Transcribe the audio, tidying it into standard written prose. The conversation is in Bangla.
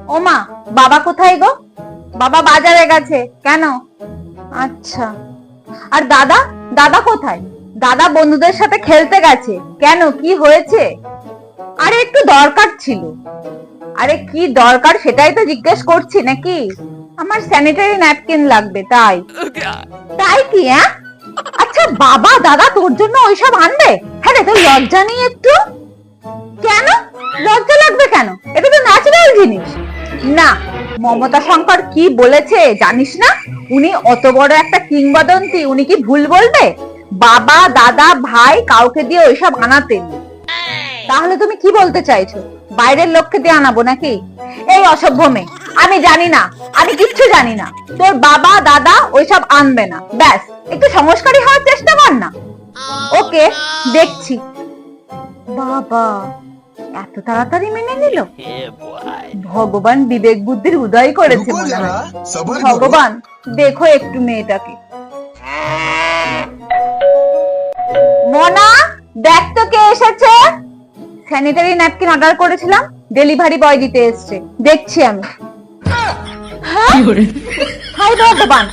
ওমা, বাবা কোথায় গো? বাবা বাজারে গেছে। কেন? আচ্ছা। আর দাদা? দাদা কোথায়? দাদা বন্ধুদের সাথে খেলতে গেছে। কেন, কি হয়েছে? আরে একটু দরকার ছিল। আরে কি দরকার সেটাই তো জিজ্ঞেস করছি নাকি? আমার স্যানিটারি ন্যাপকিন লাগবে তাই। তাই কি? হ্যাঁ, আচ্ছা বাবা দাদা তোর জন্য ওইসব আনবে? হ্যাঁ রে, তোর লজ্জা নেই একটু? কেন লজ্জা লাগবে কেন? এটা তো ন্যাচারাল জিনিস। না, মমতা শঙ্কর কি বলেছে জানিস না? উনি অত বড় একটা কিংবদন্তি, উনি কি ভুল বলবে? বাবা দাদা ভাই কাউকে দিয়ে ওইসব আনাতেন। তাহলে তুমি কি বলতে চাইছো? বাইরের লোককে দিয়ে আনাবো নাকি? এই অসভ্য মেয়ে, আমি জানি না, আমি কিচ্ছু জানি না। তোর বাবা দাদা ওইসব আনবে না, ব্যাস। একটু সংস্কারী হওয়ার চেষ্টা কর না। ওকে, দেখছি। বাবা এত তাড়াতাড়ি মেনে নিল? ভগবান বিবেক বুদ্ধির উদয় করেছে মনে হয়। ভগবান দেখো একটু মেয়েটাকে। মোনা, দেখ তো কে এসেছে। স্যানিটারি ন্যাপকিন অর্ডার করেছিলাম, ডেলিভারি বয় দিতে এসেছে, দেখছি আমি। হ্যাঁ, হাই ভগবান।